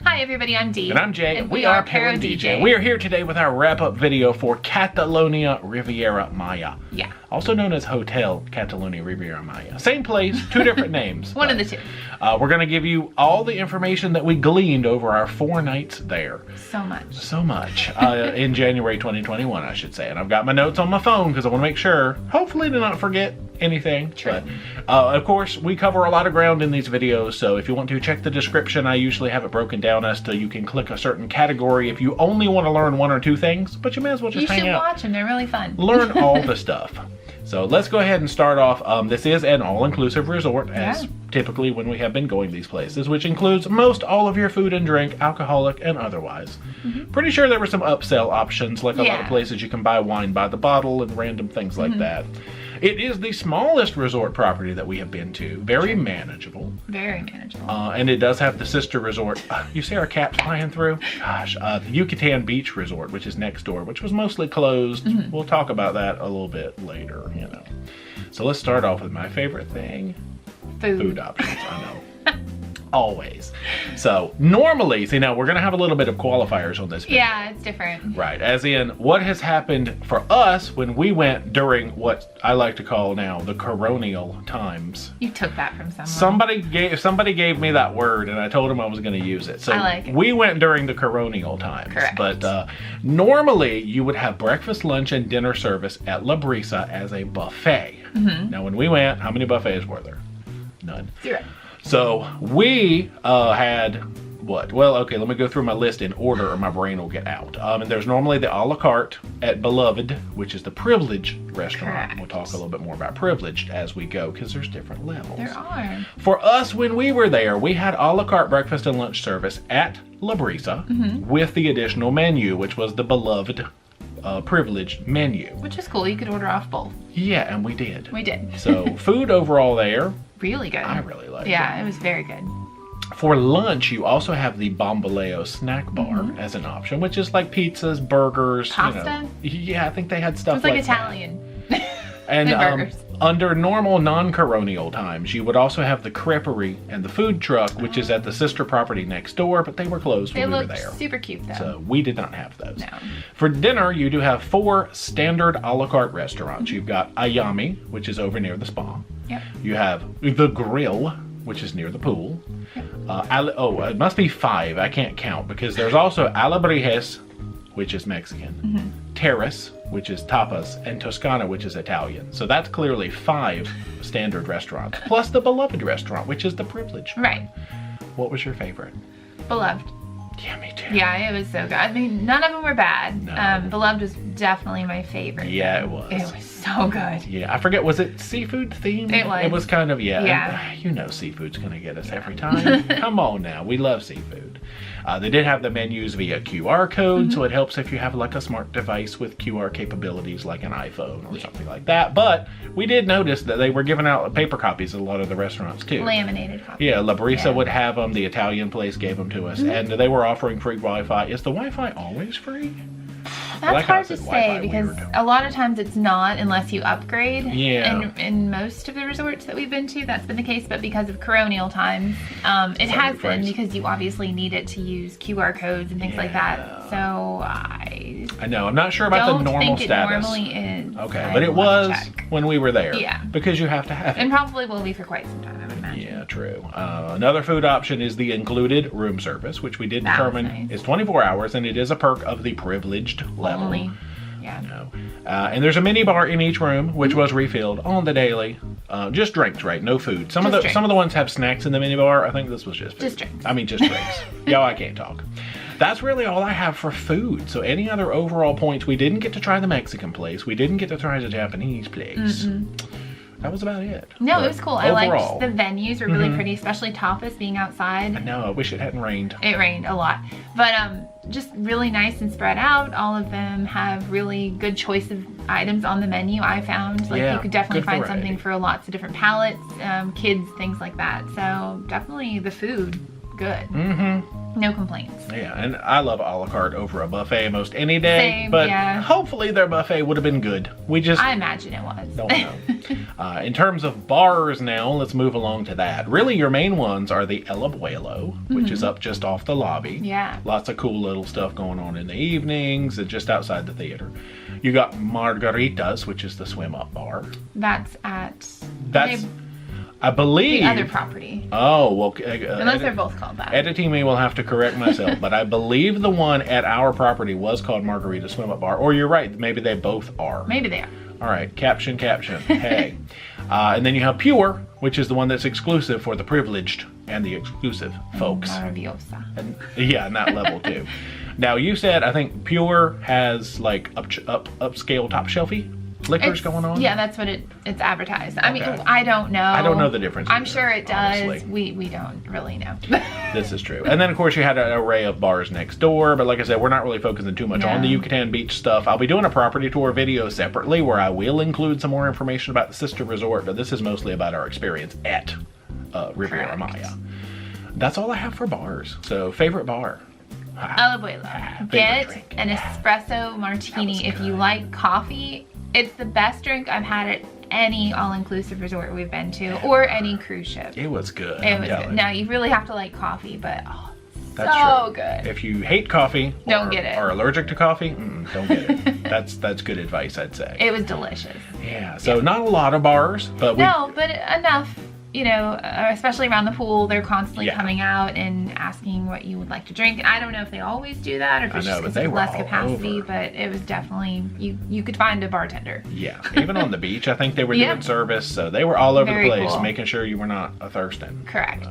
Hi everybody, I'm Dee. And I'm Jay, and we are ParoDeeJay. We are here today with our wrap-up video for Catalonia Riviera Maya. Yeah. Also known as Hotel Catalonia Riviera Maya. Same place, two different names. One of the two. We're going to give you all the information that we gleaned over our 4 nights there. So much. In January 2021, I should say. And I've got my notes on my phone because I want to make sure, hopefully to not forget anything. True. But, of course, we cover a lot of ground in these videos, so if you want to check the description, I usually have it broken down as to you can click a certain category if you only want to learn 1 or 2 things, but you may as well just hang out. You should watch them, they're really fun. Learn all the stuff. So let's go ahead and start off. This is an all-inclusive resort, as typically when we have been going these places, which includes most all of your food and drink, alcoholic and otherwise. Pretty sure there were some upsell options, like a lot of places you can buy wine by the bottle and random things like that. It is the smallest resort property that we have been to. Very manageable. Very manageable. And it does have the sister resort. You see our cat flying through? Gosh, the Yucatan Beach Resort, which is next door, which was mostly closed. We'll talk about that a little bit later, you know. So let's start off with my favorite thing. Food options, I know. Always. So normally, see, now we're going to have a little bit of qualifiers on this video. Yeah, it's different. Right, as in what has happened for us when we went during what I like to call now the coronial times. You took that from someone. Somebody gave me that word and I told him I was going to use it. So I like it. We went during the coronial times. Correct. But normally you would have breakfast, lunch, and dinner service at La Brisa as a buffet. Now when we went, how many buffets were there? None. 0. So we had what? Well, okay, let me go through my list in order or my brain will get out. And there's normally the a la carte at Beloved, which is the privileged restaurant. Correct. We'll talk a little bit more about privileged as we go because there's different levels. There are. For us, when we were there, we had a la carte breakfast and lunch service at La Brisa with the additional menu, which was the Beloved privileged menu. Which is cool. You could order off both. Yeah, and we did. We did. So food overall there. Really good. I really liked it. Yeah, it was very good. For lunch, you also have the Bomboleo snack bar as an option, which is like pizzas, burgers, pasta. You know. Yeah, I think they had stuff It was like Italian. And burgers. Under normal non-coronial times, you would also have the creperie and the food truck, which is at the sister property next door, but they were closed when we were there. They looked super cute though. So we did not have those. No. For dinner, you do have 4 standard a la carte restaurants. You've got Ayami, which is over near the spa. Yep. You have the Grill, which is near the pool. It must be 5. I can't count because there's also Alebrijes, which is Mexican, Terrace, which is tapas, and Toscana, which is Italian. So that's clearly 5 standard restaurants, plus the Beloved restaurant, which is the privileged. Right. What was your favorite? Beloved. Yeah, me too. Yeah, it was so good. I mean, none of them were bad. No. Beloved was definitely my favorite. Yeah, it was. It was so good. Yeah, I forget, was it seafood themed? It was. It was kind of, Yeah. You know seafood's gonna get us every time. Come on now, we love seafood. They did have the menus via QR code, so it helps if you have like a smart device with QR capabilities like an iPhone or something like that. But we did notice that they were giving out paper copies at a lot of the restaurants too. Laminated copies. Yeah, La Brisa would have them, the Italian place gave them to us, and they were offering free Wi-Fi. Is the Wi-Fi always free? That's hard to say because a lot of times it's not unless you upgrade. Yeah. And in most of the resorts that we've been to, that's been the case. But because of coronial times, it has been because you obviously need it to use QR codes and things like that. So I know. I'm not sure about the normal status. It normally is. Okay, but it was when we were there. Yeah. Because you have to have it. And probably will be for quite some time, I would imagine. Yeah, true. Another food option is the included room service, which we did determine is 24 hours, and it is a perk of the privileged level. Only. Yeah. No. And there's a mini bar in each room, which was refilled on the daily. Just drinks, right? No food. Some of the ones have snacks in the mini bar. I think this was just food. Just drinks. I mean, just drinks. Yo, I can't talk. That's really all I have for food. So any other overall points? We didn't get to try the Mexican place. We didn't get to try the Japanese place. That was about it. No, it was cool. I overall, liked the venues were really pretty, especially tapas being outside. I know, I wish it hadn't rained. It rained a lot. But just really nice and spread out. All of them have really good choice of items on the menu, I found. Like you could definitely find something for lots of different palates, kids, things like that. So definitely the food good. Mm-hmm. No complaints. Yeah, and I love a la carte over a buffet most any day. Same, but yeah. hopefully their buffet would have been good. We just I imagine it was. don't know. In terms of bars now, let's move along to that. Really, your main ones are the El Abuelo, which is up just off the lobby. Yeah. Lots of cool little stuff going on in the evenings and just outside the theater. You got Margaritas, which is the swim-up bar. That's at... That's, I believe... the other property. Oh, well... Unless they're both called that. Editing me will have to correct myself, but I believe the one at our property was called Margarita Swim-Up Bar. Or you're right, maybe they both are. Maybe they are. All right, caption. Hey. And then you have Pure, which is the one that's exclusive for the privileged and the exclusive folks. Maravillosa. And yeah, and that level too. Now you said, I think Pure has like upscale top shelfy liquors going on? Yeah, that's what it's advertised. I mean, Okay. I don't know. I don't know the difference I'm either, sure it does. honestly. We don't really know. This is true. And then, of course, you had an array of bars next door. But like I said, we're not really focusing too much on the Yucatan Beach stuff. I'll be doing a property tour video separately where I will include some more information about the sister resort. But this is mostly about our experience at Riviera Maya. That's all I have for bars. So, favorite bar? El Abuelo. Get drink. an espresso martini if you like coffee. It's the best drink I've had at any all-inclusive resort we've been to, or any cruise ship. It was good. It was good. Now, you really have to like coffee, but That's so true. good. If you hate coffee, Don't get it. Are allergic to coffee, don't get it. That's good advice, I'd say. It was delicious. Yeah. So not a lot of bars, but No, but enough. You know, especially around the pool, they're constantly coming out and asking what you would like to drink. And I don't know if they always do that or if it's just because of less capacity, but it was definitely, you could find a bartender. Yeah, even on the beach, I think they were doing service, so they were all over Very the place, cool. making sure you were not thirsting. Correct.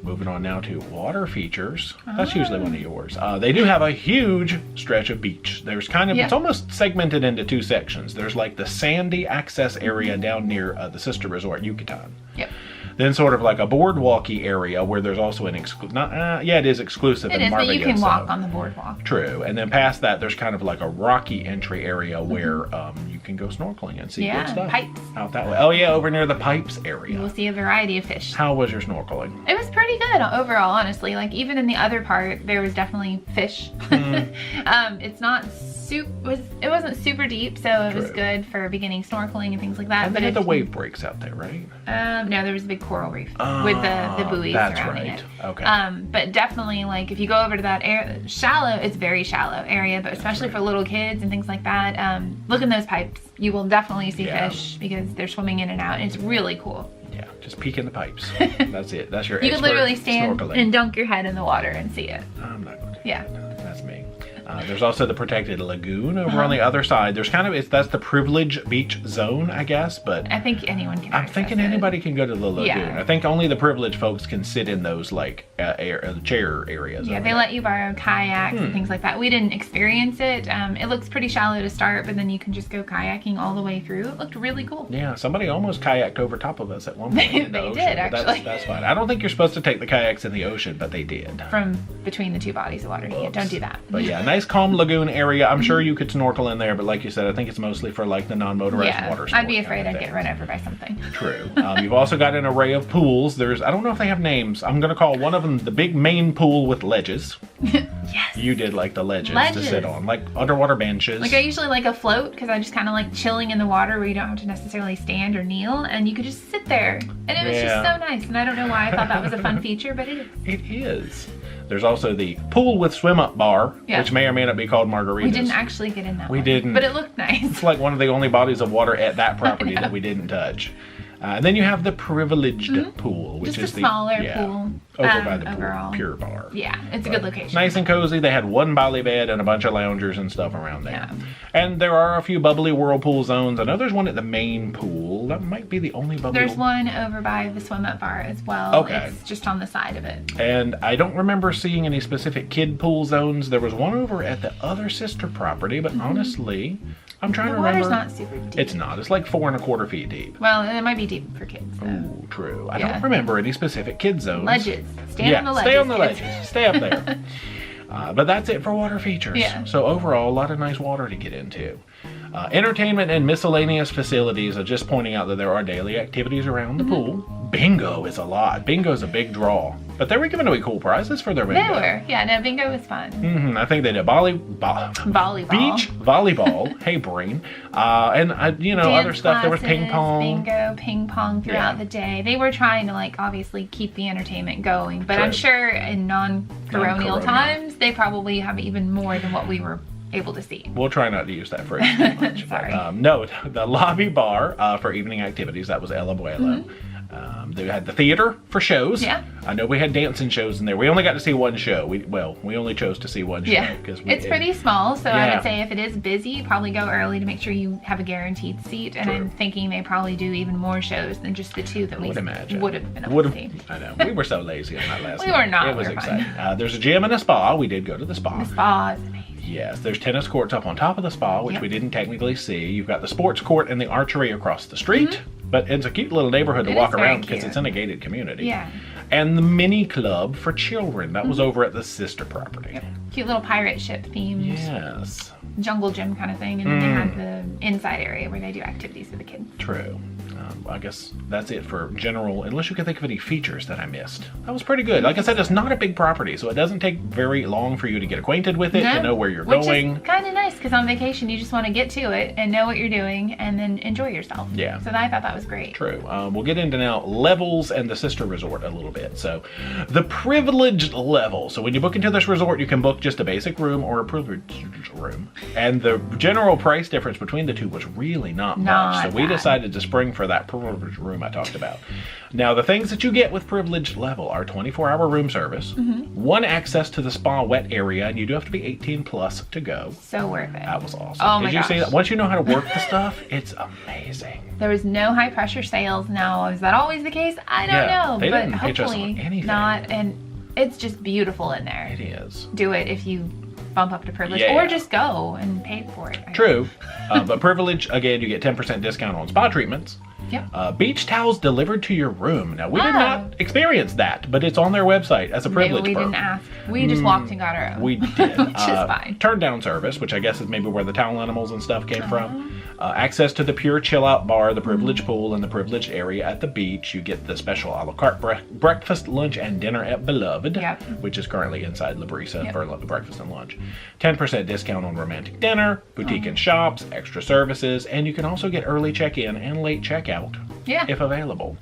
Moving on now to water features. That's usually one of yours. They do have a huge stretch of beach. There's kind of, it's almost segmented into two sections. There's like the sandy access area down near the sister resort, Yucatan. Yep. Then sort of like a boardwalky area where there's also an it is exclusive. It is, but you can walk on the boardwalk. True. And then past that, there's kind of like a rocky entry area where you can go snorkeling and see good stuff. Pipes. Out that way. Oh yeah, over near the pipes area. You will see a variety of fish. How was your snorkeling? It was pretty good overall, honestly. Like even in the other part, there was definitely fish. It's not it wasn't super deep, so it was good for beginning snorkeling and things like that. And but they had the wave breaks out there, right? No, there was a big coral reef with the buoys surrounding it. Okay. But definitely, like if you go over to that area, it's very shallow area, but especially for little kids and things like that, look in those pipes. You will definitely see fish because they're swimming in and out, and it's really cool. Yeah, just peek in the pipes. That's it. That's your You could literally stand snorkeling. and dunk your head in the water and see it. I'm not going to. Yeah. That's me. There's also the protected lagoon over on the other side. There's kind of, that's the privileged beach zone, I guess, but I think anyone can I'm thinking anybody can go to the lagoon. Yeah. I think only the privileged folks can sit in those like chair areas. Yeah, they let you borrow kayaks and things like that. We didn't experience it. It looks pretty shallow to start, but then you can just go kayaking all the way through. It looked really cool. Yeah, somebody almost kayaked over top of us at one point in the They ocean. did, But actually. That's fine. I don't think you're supposed to take the kayaks in the ocean, but they did. From between the two bodies of water. Yeah, don't do that. But yeah, nice calm lagoon area. I'm sure you could snorkel in there, but like you said, I think it's mostly for like the non-motorized water sport. I'd be afraid I'd get run over by something. True. You've also got an array of pools. I don't know if they have names. I'm going to call one of them the big main pool with ledges. Yes. You did like the ledges to sit on, like underwater benches. Like I usually like a float because I just kind of like chilling in the water where you don't have to necessarily stand or kneel, and you could just sit there. And it was just so nice, and I don't know why I thought that was a fun feature, but it is. It is. There's also the pool with swim-up bar, which may or may not be called Margaritas. We didn't actually get in that one. We didn't. But it looked nice. It's like one of the only bodies of water at that property that we didn't touch. And then you have the privileged pool, which just is a smaller pool. Over by the overall. pool, Pure Bar. Yeah, it's a good location. Nice and cozy. They had one bally bed and a bunch of loungers and stuff around there. Yeah. And there are a few bubbly whirlpool zones. I know there's one at the main pool. That might be the only bubbly. There's one over by the swim-up bar as well. Okay. It's just on the side of it. And I don't remember seeing any specific kid pool zones. There was one over at the other sister property, but honestly, I'm trying to remember. The water's not super deep. It's not. It's like 4 1/4 feet deep. Well, it might be deep for kids, though. Ooh, true. I don't remember any specific kid zones. Ledges. Stand on the ledges. Stay on the kids. ledges. Stay up there. But that's it for water features. Yeah. So overall, a lot of nice water to get into. Entertainment and miscellaneous facilities are just pointing out that there are daily activities around the pool. Bingo is a lot. Bingo's a big draw. But they were giving away cool prizes for their bingo. They were. Yeah, no, bingo was fun. I think they did volleyball. Beach volleyball. Hey, brain. And, you know, Dance other stuff. There was ping pong. Bingo, ping pong throughout the day. They were trying to, like, obviously keep the entertainment going. But I'm sure in non-coronial times, they probably have even more than what we were able to see. We'll try not to use that phrase too much. Sorry. But, no, the lobby bar for evening activities, that was El Abuelo. They had the theater for shows. Yeah. I know we had dancing shows in there. We only got to see one show. We only chose to see one show. Yeah, it's pretty small, so I would say if it is busy, probably go early to make sure you have a guaranteed seat. And I'm thinking they probably do even more shows than just the two that we would have been able to see. I know. We were so lazy on that last night. We were not. It was exciting. There's a gym and a spa. We did go to the spa. The spa is amazing. Yes, there's tennis courts up on top of the spa, which we didn't technically see. You've got the sports court and the archery across the street. But it's a cute little neighborhood to walk around because it's in a gated community. Yeah. And the mini club for children. That was over at the sister property. Yep. Cute little pirate ship themed. Yes. Jungle gym kind of thing. And then they have the inside area where they do activities for the kids. True. I guess that's it for general, unless you can think of any features that I missed. That was pretty good. Like I said, it's not a big property, so it doesn't take very long for you to get acquainted with it, to know where you're going. Which is kind of nice, because on vacation, you just want to get to it and know what you're doing and then enjoy yourself. Yeah. So I thought that was great. True. We'll get into now levels and the sister resort a little bit. So the privileged level. So when you book into this resort, you can book just a basic room or a privileged room. And the general price difference between the two was really not much. So we decided to spring for that privileged room I talked about. Now, the things that you get with privileged level are 24-hour room service, one access to the spa wet area, and you do have to be 18 plus to go. So worth it. That was awesome. Oh my gosh. Did you see that? Once you know how to work the stuff, it's amazing. There was no high pressure sales. Now, is that always the case? I don't know. They but didn't pitch us on hopefully anything. not. And it's just beautiful in there. It is. Do it if you bump up to privilege, or just go and pay for it. True. But privilege, again, you get 10% discount on spa treatments. Yep. Beach towels delivered to your room. Now, we did not experience that, but it's on their website as a privilege Maybe we didn't ask. We just walked and got our own. We did. Which is fine. Turn down service, which I guess is maybe where the towel animals and stuff came from. Access to the pure chill out bar, the privileged pool, and the privileged area at the beach. You get the special a la carte breakfast, lunch, and dinner at Beloved, which is currently inside La Brisa for breakfast and lunch. 10% discount on romantic dinner, boutique and shops, extra services, and you can also get early check-in and late checkout if available.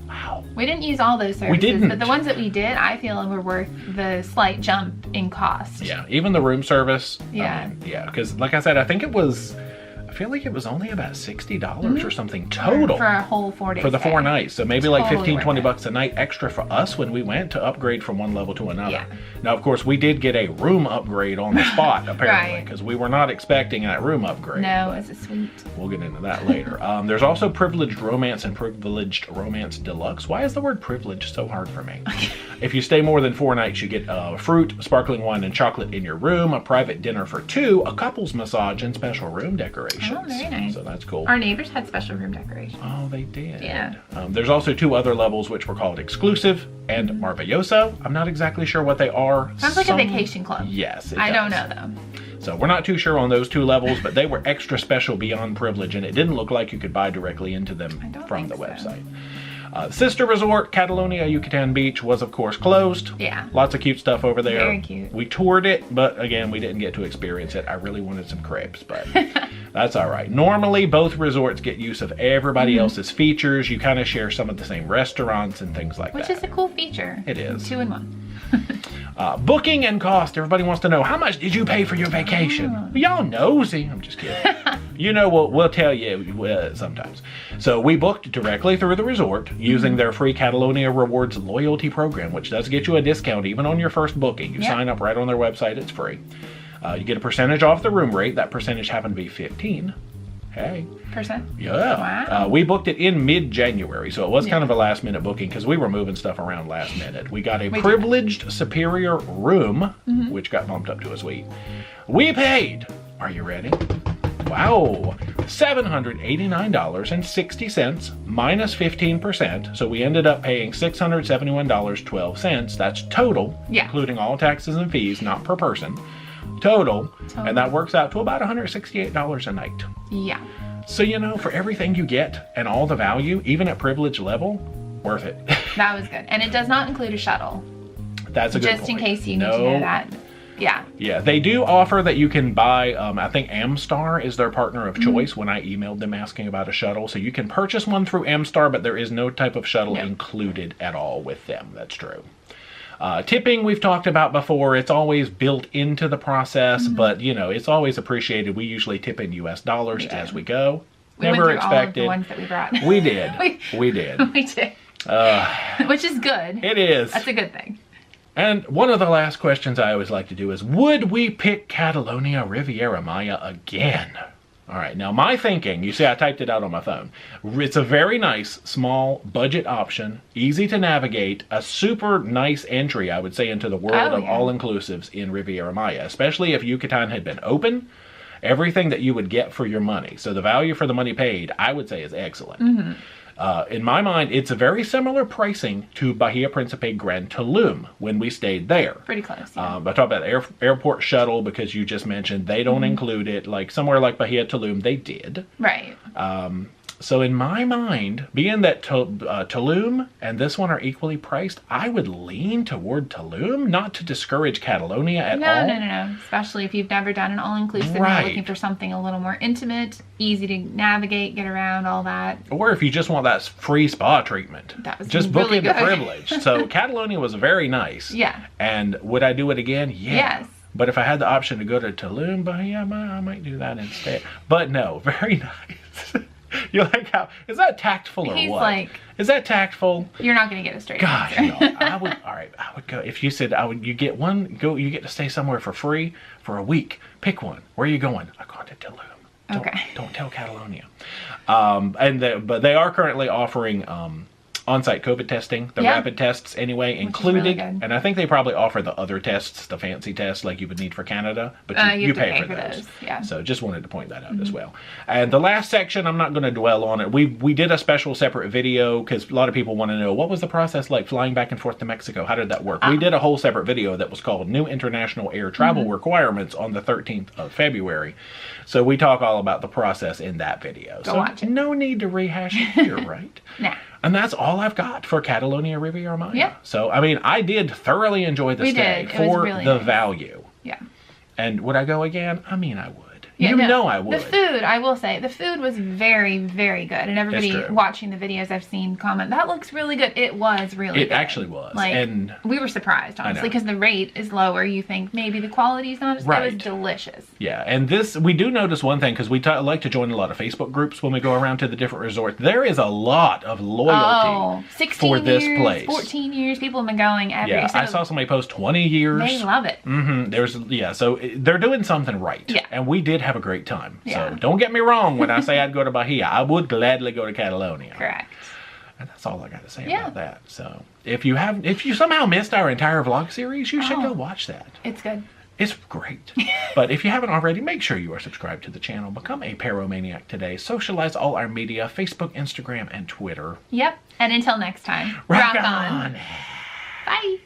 Wow. We didn't use all those services, we didn't. But the ones that we did, I feel were worth the slight jump in cost. Yeah, even the room service. Yeah. Because like I said, I feel like it was only about $60 or something total. For a whole 4 days. For the 4 nights. So maybe like Totally $15-20 a night extra for us when we went to upgrade from one level to another. Yeah. Now, of course, we did get a room upgrade on the spot, apparently, because we were not expecting that room upgrade. No, it was a suite. We'll get into that later. There's also Privileged Romance and Privileged Romance Deluxe. Why is the word privilege so hard for me? If you stay more than 4 nights, you get fruit, sparkling wine, and chocolate in your room, a private dinner for 2, a couple's massage, and special room decorations. Oh, very nice. So that's cool. Our neighbors had special room decorations. Oh, they did. Yeah. There's also 2 other levels which were called Exclusive and Maravilloso. I'm not exactly sure what they are. Sounds like a vacation club. Yes, it I does. don't know though. So we're not too sure on those 2 levels, but they were extra special beyond privilege, and it didn't look like you could buy directly into them from the website. Sister Resort, Catalonia Yucatan Beach, was of course closed. Yeah. Lots of cute stuff over there. Very cute. We toured it, but again, we didn't get to experience it. I really wanted some crepes, but that's all right. Normally, both resorts get use of everybody else's features. You kind of share some of the same restaurants and things like that. Which is a cool feature. It is. 2 in 1. Booking and cost. Everybody wants to know, how much did you pay for your vacation? Well, y'all nosy. I'm just kidding. You know, we'll tell you sometimes. So we booked directly through the resort using their free Catalonia Rewards loyalty program, which does get you a discount even on your first booking. You sign up right on their website. It's free. You get a percentage off the room rate. That percentage happened to be 15%. Hey. Yeah. Wow. We booked it in mid-January, so it was kind of a last-minute booking because we were moving stuff around last minute. We got a privileged superior room, which got bumped up to a suite. We paid, are you ready? Wow, $789.60 minus 15%. So we ended up paying $671.12. That's total, including all taxes and fees, not per person. Total, and that works out to about $168 a night. Yeah. So, you know, for everything you get and all the value, even at privilege level, Worth it. That was good. And it does not include a shuttle. That's a good point. Just in case you need to know that. Yeah. Yeah, they do offer that you can buy, I think Amstar is their partner of choice when I emailed them asking about a shuttle. So you can purchase one through Amstar, but there is no type of shuttle included at all with them. That's true. Tipping we've talked about before. It's always built into the process, but you know, it's always appreciated. We usually tip in US dollars as we go. Never expected. All of the ones that we brought. We did. We did. We did. Which is good. It is. That's a good thing. And one of the last questions I always like to do is, would we pick Catalonia Riviera Maya again? All right, now my thinking, you see I typed it out on my phone. It's a very nice, small budget option, easy to navigate, a super nice entry, I would say, into the world of all-inclusives in Riviera Maya, especially if Yucatan had been open. Everything that you would get for your money. So the value for the money paid, I would say, is excellent. In my mind, it's a very similar pricing to Bahia Principe Gran Tulum when we stayed there. Pretty close, yeah. I talked about the airport shuttle because you just mentioned they don't include it. Like somewhere like Bahia Tulum, they did. Right. So in my mind, being that Tulum and this one are equally priced, I would lean toward Tulum, not to discourage Catalonia at all. No. Especially if you've never done an all-inclusive and you're looking for something a little more intimate, easy to navigate, get around, all that. Or if you just want that free spa treatment. That was just really booking the privilege. So Catalonia was very nice. Yeah. And would I do it again? Yeah. Yes. But if I had the option to go to Tulum, Bahia, I might do that instead. But no, very nice. You like how, is that tactful or He's what? Like, is that tactful? You're not going to get a straight Gosh, answer. no. I would go, if you said, you get to stay somewhere for free for a week. Pick one. Where are you going? I'm going to Tulum. Don't tell Catalonia. But they are currently offering on-site COVID testing, the rapid tests anyway, included. Really, and I think they probably offer the other tests, the fancy tests like you would need for Canada, but you pay for those. Yeah. So just wanted to point that out as well. And the last section, I'm not going to dwell on it. We did a special separate video because a lot of people want to know, what was the process like flying back and forth to Mexico? How did that work? We did a whole separate video that was called New International Air Travel Requirements on the 13th of February. So we talk all about the process in that video. Go watch it. No need to rehash it here, right? Nah. And that's all I've got for Catalonia Riviera Maya. Yeah. So, I mean, I did thoroughly enjoy the stay for really the value. Yeah. And would I go again? I mean, I would. Yeah, you know I would. The food, I will say, the food was very, very good. And everybody watching the videos I've seen comment, that looks really good. It was really good. It actually was. Like, and we were surprised, honestly, because the rate is lower. You think maybe the quality's not as good. It was delicious. Yeah, and we do notice one thing, because we like to join a lot of Facebook groups when we go around to the different resorts. There is a lot of loyalty for this place. 14 years, people have been going every year. I saw somebody post 20 years. They love it. So they're doing something right. Yeah. And we did have a great time. Yeah. So don't get me wrong when I say I'd go to Bahia. I would gladly go to Catalonia. Correct. And that's all I got to say about that. So if you somehow missed our entire vlog series, you should go watch that. It's good. It's great. But if you haven't already, make sure you are subscribed to the channel. Become a Paromaniac today. Socialize all our media, Facebook, Instagram, and Twitter. Yep. And until next time, rock on. Bye.